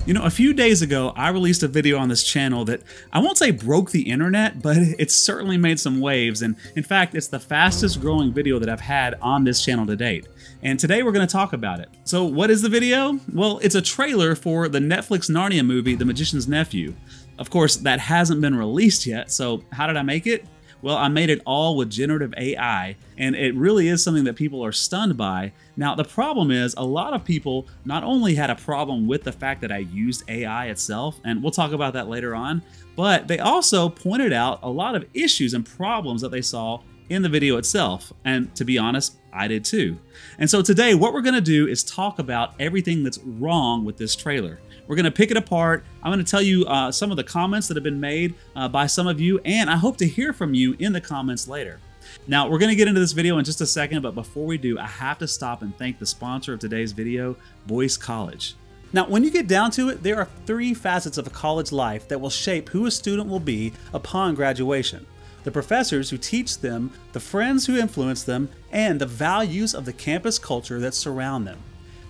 You know, a few days ago, I released a video on this channel that I won't say broke the internet, but it certainly made some waves. And in fact, it's the fastest growing video that I've had on this channel to date. And today we're going to talk about it. So what is the video? Well, it's a trailer for the Netflix Narnia movie, The Magician's Nephew. Of course, that hasn't been released yet. So how did I make it? Well, I made it all with generative AI, and it really is something that people are stunned by. Now, the problem is a lot of people not only had a problem with the fact that I used AI itself, and we'll talk about that later on, but they also pointed out a lot of issues and problems that they saw in the video itself. And to be honest, I did too. And so today, what we're gonna do is talk about everything that's wrong with this trailer. We're gonna pick it apart. I'm gonna tell you some of the comments that have been made by some of you, and I hope to hear from you in the comments later. Now, we're gonna get into this video in just a second, but before we do, I have to stop and thank the sponsor of today's video, Boyce College. Now, when you get down to it, there are three facets of a college life that will shape who a student will be upon graduation: the professors who teach them, the friends who influence them, and the values of the campus culture that surround them.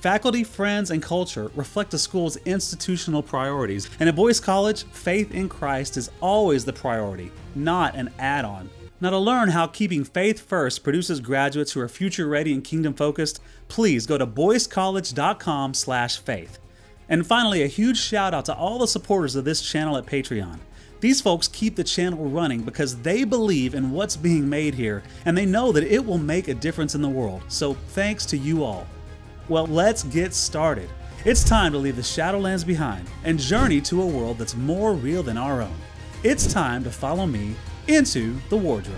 Faculty, friends, and culture reflect a school's institutional priorities, and at Boyce College, faith in Christ is always the priority, not an add-on. Now, to learn how keeping faith first produces graduates who are future-ready and kingdom-focused, please go to boycecollege.com/faith. And finally, a huge shout-out to all the supporters of this channel at Patreon. These folks keep the channel running because they believe in what's being made here, and they know that it will make a difference in the world. So thanks to you all. Well, let's get started. It's time to leave the Shadowlands behind and journey to a world that's more real than our own. It's time to follow me into the wardrobe.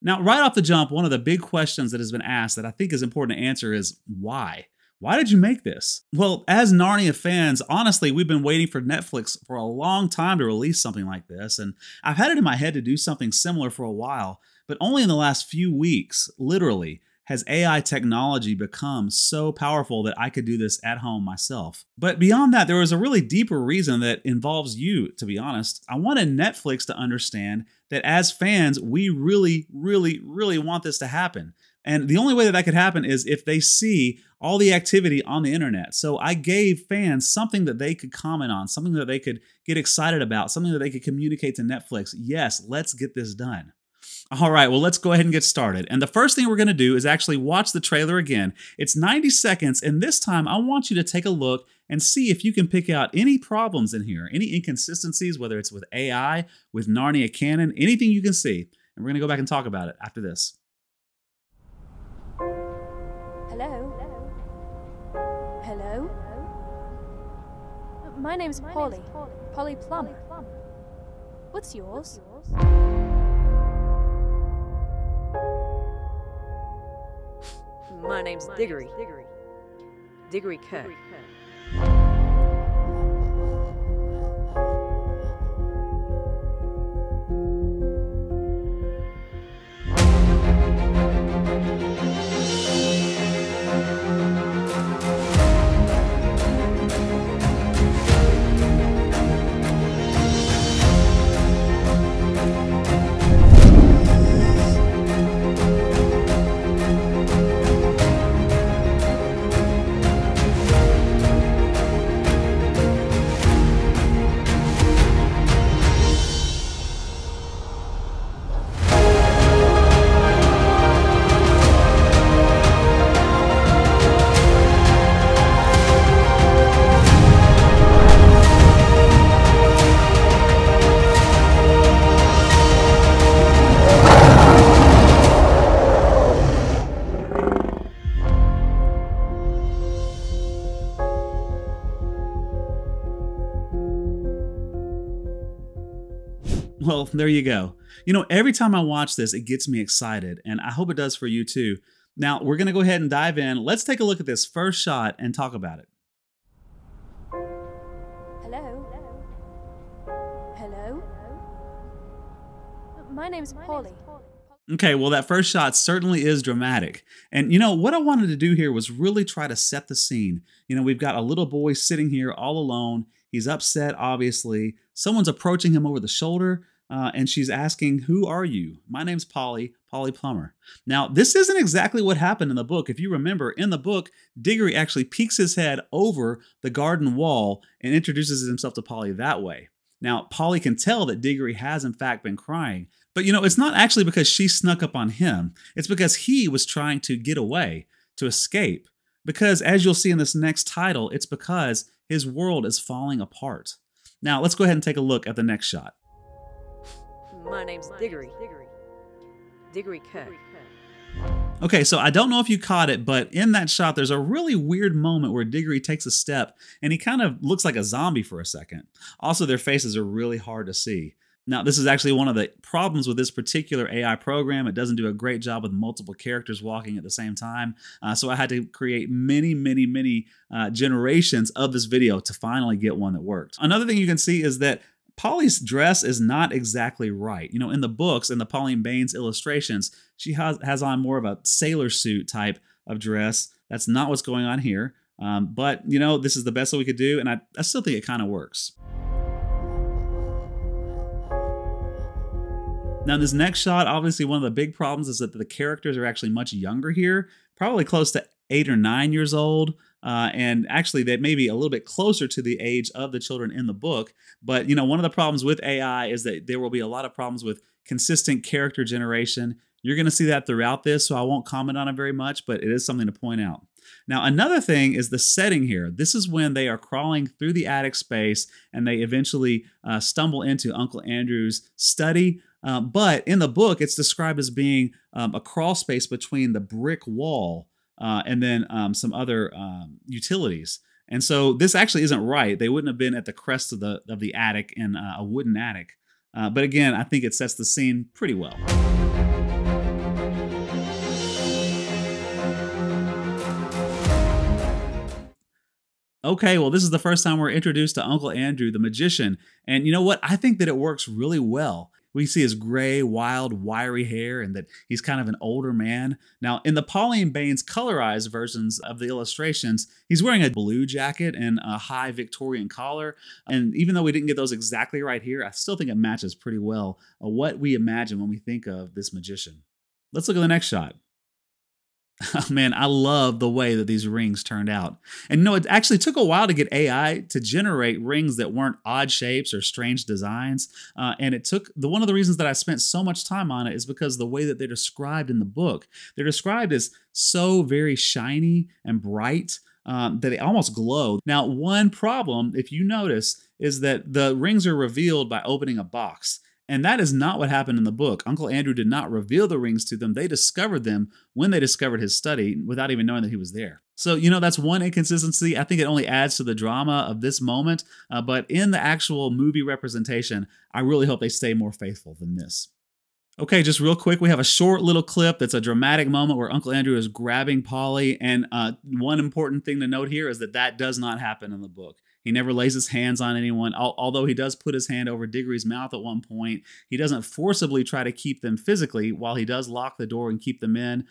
Now, right off the jump, one of the big questions that has been asked that I think is important to answer is why? Why did you make this? Well, as Narnia fans, honestly, we've been waiting for Netflix for a long time to release something like this, and I've had it in my head to do something similar for a while, but only in the last few weeks, literally, has AI technology become so powerful that I could do this at home myself. But beyond that, there was a really deeper reason that involves you, to be honest. I wanted Netflix to understand that as fans, we really want this to happen. And the only way that could happen is if they see all the activity on the internet. So I gave fans something that they could comment on, something that they could get excited about, something that they could communicate to Netflix. Yes, let's get this done. All right, well, let's go ahead and get started. And the first thing we're going to do is actually watch the trailer again. It's 90 seconds, and this time I want you to take a look and see if you can pick out any problems in here, any inconsistencies, whether it's with AI, with Narnia canon, anything you can see. And we're going to go back and talk about it after this. Hello? Hello? My name's Polly. Polly Plummer. What's yours? My name's Digory. Digory Kirke. Well, there you go. You know, every time I watch this, it gets me excited, and I hope it does for you too. Now, we're going to go ahead and dive in. Let's take a look at this first shot and talk about it. Hello? Hello? My name's Polly. Okay, well, that first shot certainly is dramatic. And you know, what I wanted to do here was really try to set the scene. You know, we've got a little boy sitting here all alone. He's upset, obviously. Someone's approaching him over the shoulder. and she's asking, "Who are you?" "My name's Polly Plummer." Now, this isn't exactly what happened in the book. If you remember, in the book, Digory actually peeks his head over the garden wall and introduces himself to Polly that way. Now, Polly can tell that Digory has in fact been crying, but it's not actually because she snuck up on him. It's because he was trying to get away, to escape. Because as you'll see in this next title, it's because his world is falling apart. Now, let's go ahead and take a look at the next shot. My name's Digory. Digory Kirke. Okay, so I don't know if you caught it, but in that shot, there's a really weird moment where Digory takes a step and he kind of looks like a zombie for a second. Also, their faces are really hard to see. Now, this is actually one of the problems with this particular AI program. It doesn't do a great job with multiple characters walking at the same time. So I had to create many generations of this video to finally get one that worked. Another thing you can see is that Polly's dress is not exactly right. In the books, in the Pauline Baines illustrations, she has on more of a sailor suit type of dress. That's not what's going on here. But, this is the best that we could do, and I still think it kind of works. Now, in this next shot, obviously one of the big problems is that the characters are actually much younger here, probably close to 8 or 9 years old. And actually, they may be a little bit closer to the age of the children in the book. But, one of the problems with AI is that there will be a lot of problems with consistent character generation. You're going to see that throughout this, so I won't comment on it very much, but it is something to point out. Now, another thing is the setting here. This is when they are crawling through the attic space and they eventually stumble into Uncle Andrew's study. But in the book, it's described as being a crawl space between the brick wall and then some other utilities. And so this actually isn't right. They wouldn't have been at the crest of the attic in a wooden attic. But again, I think it sets the scene pretty well. Okay, well, this is the first time we're introduced to Uncle Andrew, the magician. And you know what? I think that it works really well. We see his gray, wild, wiry hair and that he's kind of an older man. Now, in the Pauline Baines colorized versions of the illustrations, he's wearing a blue jacket and a high Victorian collar. And even though we didn't get those exactly right here, I still think it matches pretty well what we imagine when we think of this magician. Let's look at the next shot. Oh, man, I love the way that these rings turned out. And it actually took a while to get AI to generate rings that weren't odd shapes or strange designs. And it took, one of the reasons that I spent so much time on it is because the way that they're described in the book. They're described as so very shiny and bright that they almost glow. Now, one problem, if you notice, is that the rings are revealed by opening a box. And that is not what happened in the book. Uncle Andrew did not reveal the rings to them. They discovered them when they discovered his study without even knowing that he was there. So, that's one inconsistency. I think it only adds to the drama of this moment. But in the actual movie representation, I really hope they stay more faithful than this. Okay, just real quick, we have a short little clip that's a dramatic moment where Uncle Andrew is grabbing Polly. And one important thing to note here is that does not happen in the book. He never lays his hands on anyone, although he does put his hand over Digory's mouth at one point. He doesn't forcibly try to keep them physically. While he does lock the door and keep them in,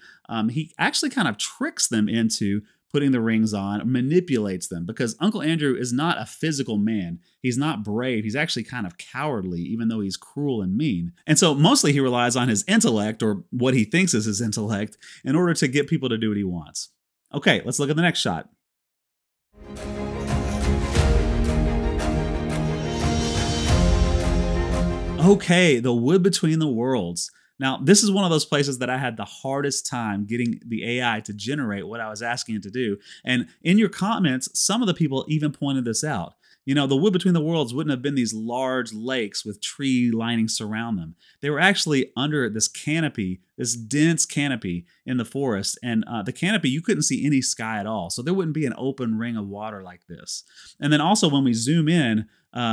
he actually kind of tricks them into putting the rings on, manipulates them, because Uncle Andrew is not a physical man. He's not brave. He's actually kind of cowardly, even though he's cruel and mean. And so mostly he relies on his intellect, or what he thinks is his intellect, in order to get people to do what he wants. Okay, let's look at the next shot. Okay, the wood between the worlds. Now, this is one of those places that I had the hardest time getting the AI to generate what I was asking it to do. And in your comments, some of the people even pointed this out. The wood between the worlds wouldn't have been these large lakes with tree linings surround them. They were actually under this canopy, this dense canopy in the forest. And the canopy, you couldn't see any sky at all. So there wouldn't be an open ring of water like this. And then also when we zoom in,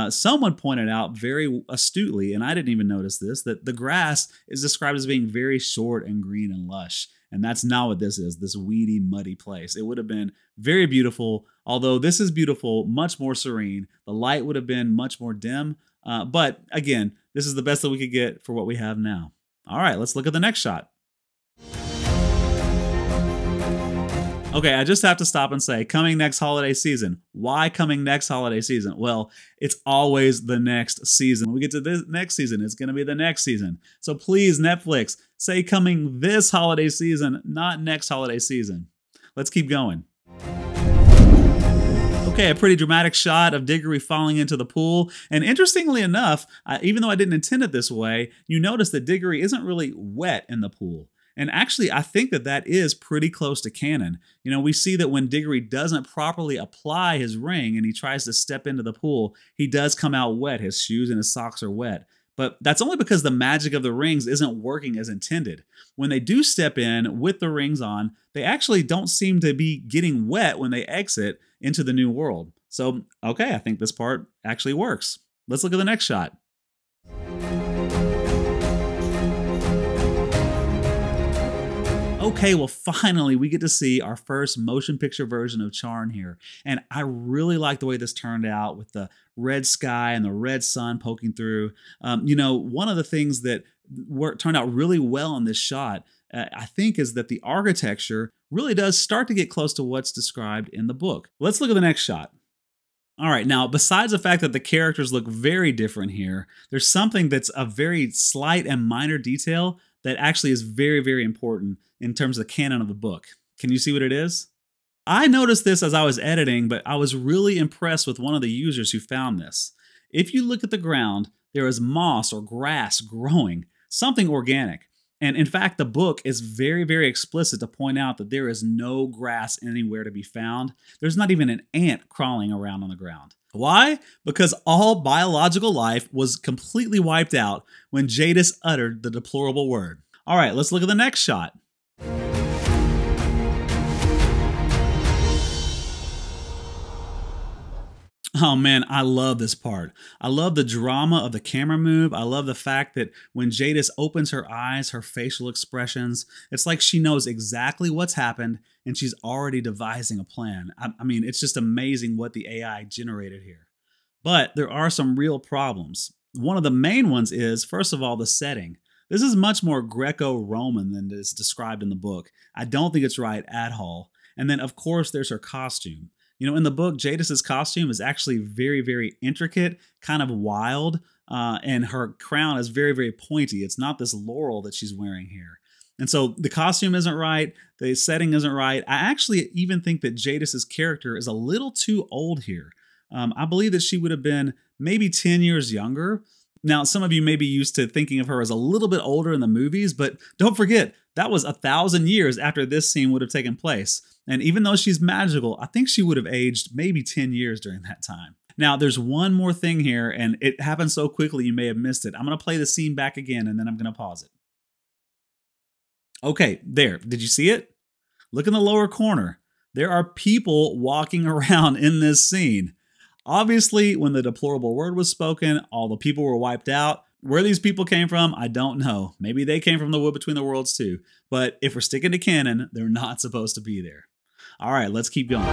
someone pointed out very astutely, and I didn't even notice this, that the grass is described as being very short and green and lush. And that's not what this is, this weedy, muddy place. It would have been very beautiful, although this is beautiful, much more serene. The light would have been much more dim. But again, this is the best that we could get for what we have now. All right, let's look at the next shot. Okay, I just have to stop and say, coming next holiday season. Why coming next holiday season? Well, it's always the next season. When we get to this next season, it's going to be the next season. So please, Netflix, say coming this holiday season, not next holiday season. Let's keep going. Okay, a pretty dramatic shot of Digory falling into the pool. And interestingly enough, even though I didn't intend it this way, you notice that Digory isn't really wet in the pool. And actually, I think that that is pretty close to canon. You know, we see that when Digory doesn't properly apply his ring and he tries to step into the pool, he does come out wet. His shoes and his socks are wet. But that's only because the magic of the rings isn't working as intended. When they do step in with the rings on, they actually don't seem to be getting wet when they exit into the new world. So, okay, I think this part actually works. Let's look at the next shot. Okay, well, finally, we get to see our first motion picture version of Charn here. And I really like the way this turned out with the red sky and the red sun poking through. You know, one of the things that turned out really well in this shot, I think, is that the architecture really does start to get close to what's described in the book. Let's look at the next shot. All right, now, besides the fact that the characters look very different here, there's something that's a very slight and minor detail that actually is very, very important in terms of the canon of the book. Can you see what it is? I noticed this as I was editing, but I was really impressed with one of the users who found this. If you look at the ground, there is moss or grass growing, something organic. And in fact, the book is very, very explicit to point out that there is no grass anywhere to be found. There's not even an ant crawling around on the ground. Why? Because all biological life was completely wiped out when Jadis uttered the deplorable word. All right, let's look at the next shot. Oh man, I love this part. I love the drama of the camera move. I love the fact that when Jadis opens her eyes, her facial expressions, it's like she knows exactly what's happened and she's already devising a plan. I mean, it's just amazing what the AI generated here. But there are some real problems. One of the main ones is, first of all, the setting. This is much more Greco-Roman than is described in the book. I don't think it's right at all. And then, of course, there's her costume. You know, in the book, Jadis's costume is actually very, very intricate, kind of wild, and her crown is very, very pointy. It's not this laurel that she's wearing here. And so the costume isn't right, the setting isn't right. I actually even think that Jadis's character is a little too old here. I believe that she would have been maybe 10 years younger. Now, some of you may be used to thinking of her as a little bit older in the movies, but don't forget, that was 1,000 years after this scene would have taken place. And even though she's magical, I think she would have aged maybe 10 years during that time. Now, there's one more thing here, and it happened so quickly you may have missed it. I'm going to play the scene back again, and then I'm going to pause it. Okay, there. Did you see it? Look in the lower corner. There are people walking around in this scene. Obviously, when the deplorable word was spoken, all the people were wiped out. Where these people came from, I don't know. Maybe they came from the wood between the worlds too. But if we're sticking to canon, they're not supposed to be there. All right, let's keep going.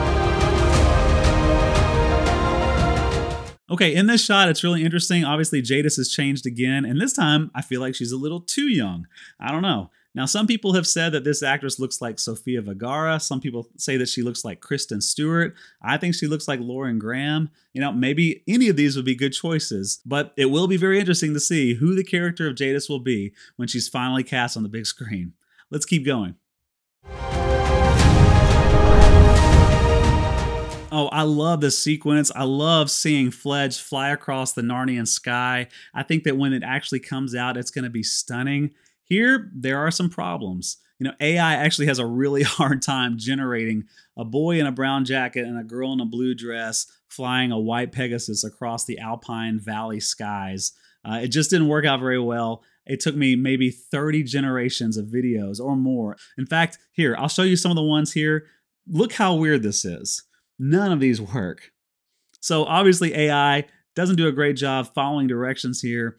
Okay, in this shot, it's really interesting. Obviously, Jadis has changed again, and this time, I feel like she's a little too young. I don't know. Now, some people have said that this actress looks like Sofia Vergara. Some people say that she looks like Kristen Stewart. I think she looks like Lauren Graham. You know, maybe any of these would be good choices, but it will be very interesting to see who the character of Jadis will be when she's finally cast on the big screen. Let's keep going. Oh, I love this sequence. I love seeing Fledge fly across the Narnian sky. I think that when it actually comes out, it's going to be stunning. Here, there are some problems. You know, AI actually has a really hard time generating a boy in a brown jacket and a girl in a blue dress flying a white Pegasus across the Alpine Valley skies. It just didn't work out very well. It took me maybe 30 generations of videos or more. In fact, here, I'll show you some of the ones here. Look how weird this is. None of these work. So obviously AI doesn't do a great job following directions here.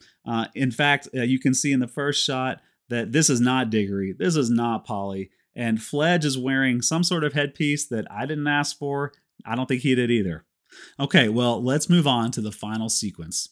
In fact, you can see in the first shot that this is not Digory, this is not Polly, and Fledge is wearing some sort of headpiece that I didn't ask for. I don't think he did either. Okay, well, let's move on to the final sequence.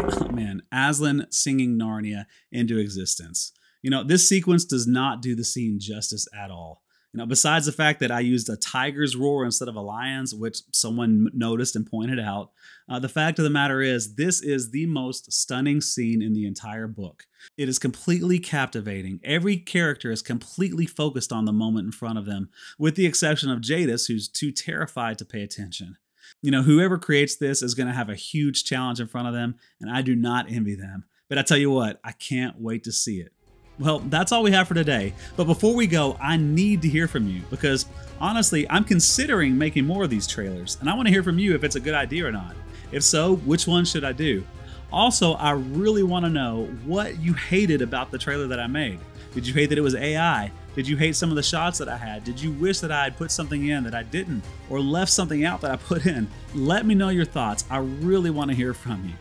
Oh man, Aslan singing Narnia into existence. This sequence does not do the scene justice at all. Besides the fact that I used a tiger's roar instead of a lion's, which someone noticed and pointed out, the fact of the matter is this is the most stunning scene in the entire book. It is completely captivating. Every character is completely focused on the moment in front of them, with the exception of Jadis, who's too terrified to pay attention. Whoever creates this is going to have a huge challenge in front of them, and I do not envy them. But I tell you what, I can't wait to see it. Well, that's all we have for today. But before we go, I need to hear from you because honestly, I'm considering making more of these trailers and I want to hear from you if it's a good idea or not. If so, which one should I do? Also, I really want to know what you hated about the trailer that I made. Did you hate that it was AI? Did you hate some of the shots that I had? Did you wish that I had put something in that I didn't or left something out that I put in? Let me know your thoughts. I really want to hear from you.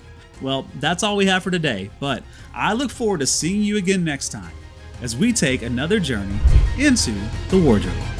Well, that's all we have for today, but I look forward to seeing you again next time as we take another journey into the wardrobe.